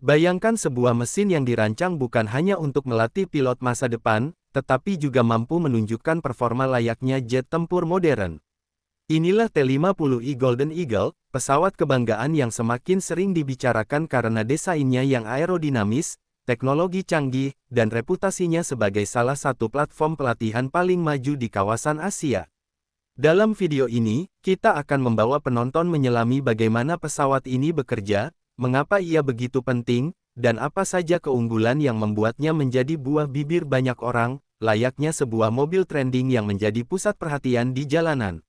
Bayangkan sebuah mesin yang dirancang bukan hanya untuk melatih pilot masa depan, tetapi juga mampu menunjukkan performa layaknya jet tempur modern. Inilah T-50I Golden Eagle, pesawat kebanggaan yang semakin sering dibicarakan karena desainnya yang aerodinamis, teknologi canggih, dan reputasinya sebagai salah satu platform pelatihan paling maju di kawasan Asia. Dalam video ini, kita akan membawa penonton menyelami bagaimana pesawat ini bekerja, mengapa ia begitu penting, dan apa saja keunggulan yang membuatnya menjadi buah bibir banyak orang, layaknya sebuah mobil trending yang menjadi pusat perhatian di jalanan.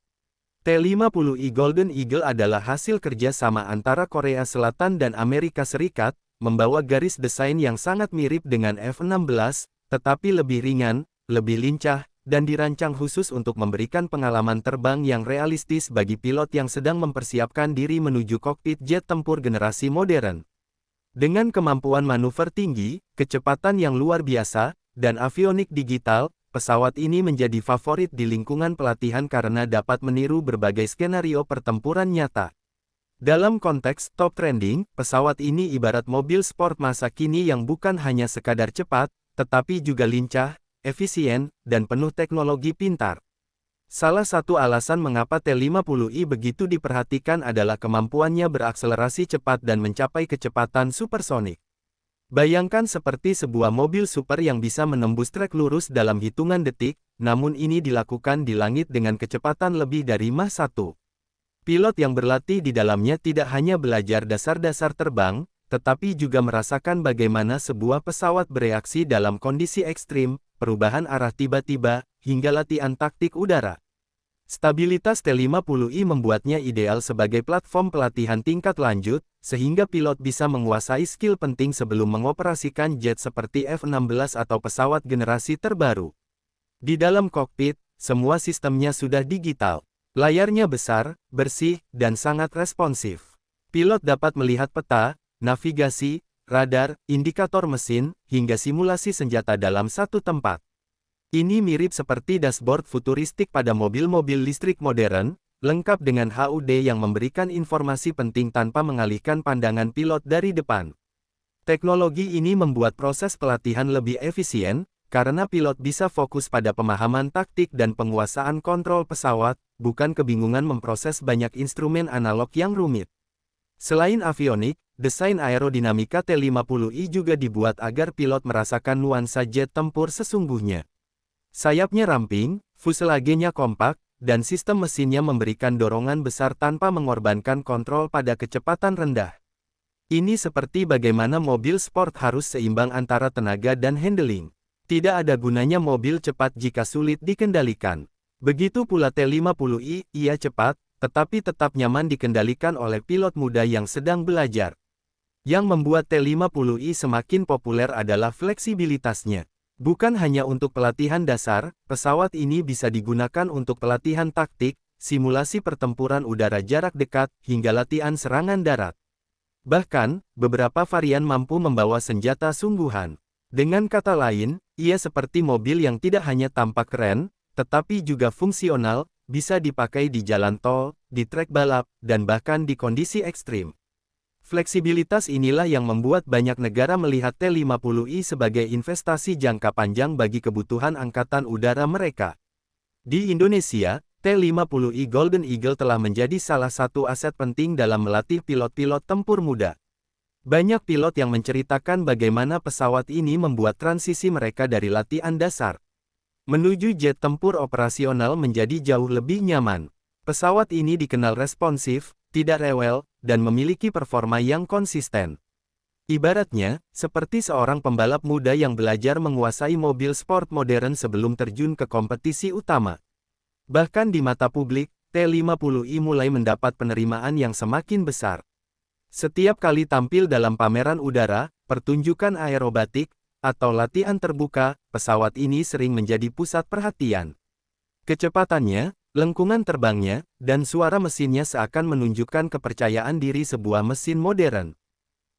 T-50I Golden Eagle adalah hasil kerja sama antara Korea Selatan dan Amerika Serikat, membawa garis desain yang sangat mirip dengan F-16, tetapi lebih ringan, lebih lincah, dan dirancang khusus untuk memberikan pengalaman terbang yang realistis bagi pilot yang sedang mempersiapkan diri menuju kokpit jet tempur generasi modern. Dengan kemampuan manuver tinggi, kecepatan yang luar biasa, dan avionik digital, pesawat ini menjadi favorit di lingkungan pelatihan karena dapat meniru berbagai skenario pertempuran nyata. Dalam konteks top trending, pesawat ini ibarat mobil sport masa kini yang bukan hanya sekadar cepat, tetapi juga lincah, efisien, dan penuh teknologi pintar. Salah satu alasan mengapa T-50I begitu diperhatikan adalah kemampuannya berakselerasi cepat dan mencapai kecepatan supersonik. Bayangkan seperti sebuah mobil super yang bisa menembus trek lurus dalam hitungan detik, namun ini dilakukan di langit dengan kecepatan lebih dari Mach 1. Pilot yang berlatih di dalamnya tidak hanya belajar dasar-dasar terbang, tetapi juga merasakan bagaimana sebuah pesawat bereaksi dalam kondisi ekstrim, perubahan arah tiba-tiba, hingga latihan taktik udara. Stabilitas T-50I membuatnya ideal sebagai platform pelatihan tingkat lanjut, sehingga pilot bisa menguasai skill penting sebelum mengoperasikan jet seperti F-16 atau pesawat generasi terbaru. Di dalam kokpit, semua sistemnya sudah digital. Layarnya besar, bersih, dan sangat responsif. Pilot dapat melihat peta, navigasi, radar, indikator mesin, hingga simulasi senjata dalam satu tempat. Ini mirip seperti dashboard futuristik pada mobil-mobil listrik modern, lengkap dengan HUD yang memberikan informasi penting tanpa mengalihkan pandangan pilot dari depan. Teknologi ini membuat proses pelatihan lebih efisien, karena pilot bisa fokus pada pemahaman taktik dan penguasaan kontrol pesawat, bukan kebingungan memproses banyak instrumen analog yang rumit. Selain avionik, desain aerodinamika T-50I juga dibuat agar pilot merasakan nuansa jet tempur sesungguhnya. Sayapnya ramping, fuselagenya kompak, dan sistem mesinnya memberikan dorongan besar tanpa mengorbankan kontrol pada kecepatan rendah. Ini seperti bagaimana mobil sport harus seimbang antara tenaga dan handling. Tidak ada gunanya mobil cepat jika sulit dikendalikan. Begitu pula T-50I, ia cepat, tetapi tetap nyaman dikendalikan oleh pilot muda yang sedang belajar. Yang membuat T-50I semakin populer adalah fleksibilitasnya. Bukan hanya untuk pelatihan dasar, pesawat ini bisa digunakan untuk pelatihan taktik, simulasi pertempuran udara jarak dekat, hingga latihan serangan darat. Bahkan, beberapa varian mampu membawa senjata sungguhan. Dengan kata lain, ia seperti mobil yang tidak hanya tampak keren, tetapi juga fungsional, bisa dipakai di jalan tol, di trek balap, dan bahkan di kondisi ekstrim. Fleksibilitas inilah yang membuat banyak negara melihat T-50I sebagai investasi jangka panjang bagi kebutuhan angkatan udara mereka. Di Indonesia, T-50I Golden Eagle telah menjadi salah satu aset penting dalam melatih pilot-pilot tempur muda. Banyak pilot yang menceritakan bagaimana pesawat ini membuat transisi mereka dari latihan dasar menuju jet tempur operasional menjadi jauh lebih nyaman. Pesawat ini dikenal responsif, tidak rewel, dan memiliki performa yang konsisten. Ibaratnya, seperti seorang pembalap muda yang belajar menguasai mobil sport modern sebelum terjun ke kompetisi utama. Bahkan di mata publik, T-50I mulai mendapat penerimaan yang semakin besar. Setiap kali tampil dalam pameran udara, pertunjukan aerobatik, atau latihan terbuka, pesawat ini sering menjadi pusat perhatian. Kecepatannya, lengkungan terbangnya, dan suara mesinnya seakan menunjukkan kepercayaan diri sebuah mesin modern.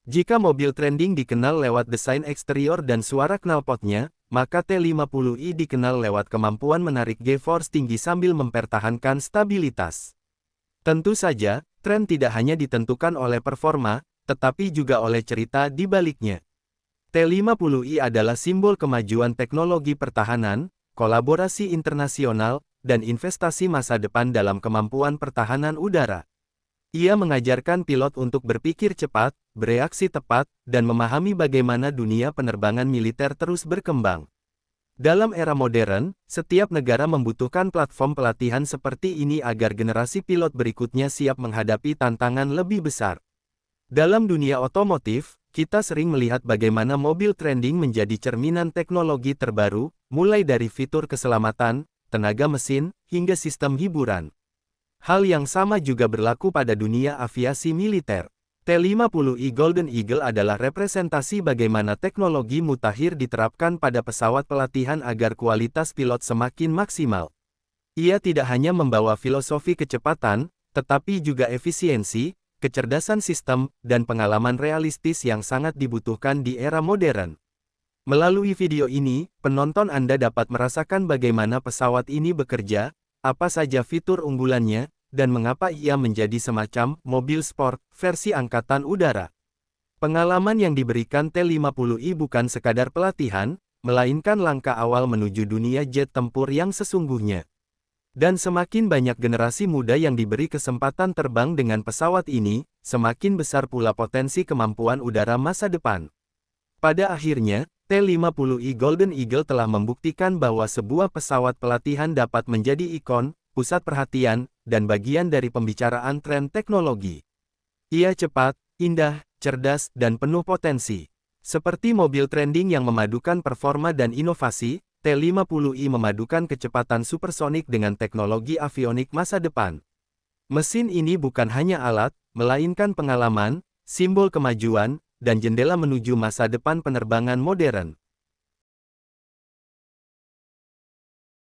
Jika mobil trending dikenal lewat desain eksterior dan suara knalpotnya, maka T-50I dikenal lewat kemampuan menarik G-force tinggi sambil mempertahankan stabilitas. Tentu saja, tren tidak hanya ditentukan oleh performa, tetapi juga oleh cerita di baliknya. T-50I adalah simbol kemajuan teknologi pertahanan, kolaborasi internasional, dan investasi masa depan dalam kemampuan pertahanan udara. Ia mengajarkan pilot untuk berpikir cepat, bereaksi tepat, dan memahami bagaimana dunia penerbangan militer terus berkembang. Dalam era modern, setiap negara membutuhkan platform pelatihan seperti ini agar generasi pilot berikutnya siap menghadapi tantangan lebih besar. Dalam dunia otomotif, kita sering melihat bagaimana mobil trending menjadi cerminan teknologi terbaru, mulai dari fitur keselamatan, tenaga mesin, hingga sistem hiburan. Hal yang sama juga berlaku pada dunia aviasi militer. T-50I Golden Eagle adalah representasi bagaimana teknologi mutakhir diterapkan pada pesawat pelatihan agar kualitas pilot semakin maksimal. Ia tidak hanya membawa filosofi kecepatan, tetapi juga efisiensi, kecerdasan sistem, dan pengalaman realistis yang sangat dibutuhkan di era modern. Melalui video ini, penonton Anda dapat merasakan bagaimana pesawat ini bekerja, apa saja fitur unggulannya, dan mengapa ia menjadi semacam mobil sport versi Angkatan Udara. Pengalaman yang diberikan T-50I bukan sekadar pelatihan, melainkan langkah awal menuju dunia jet tempur yang sesungguhnya. Dan semakin banyak generasi muda yang diberi kesempatan terbang dengan pesawat ini, semakin besar pula potensi kemampuan udara masa depan. Pada akhirnya, T-50I Golden Eagle telah membuktikan bahwa sebuah pesawat pelatihan dapat menjadi ikon, pusat perhatian, dan bagian dari pembicaraan tren teknologi. Ia cepat, indah, cerdas, dan penuh potensi. Seperti mobil trending yang memadukan performa dan inovasi, T-50I memadukan kecepatan supersonik dengan teknologi avionik masa depan. Mesin ini bukan hanya alat, melainkan pengalaman, simbol kemajuan, dan jendela menuju masa depan penerbangan modern.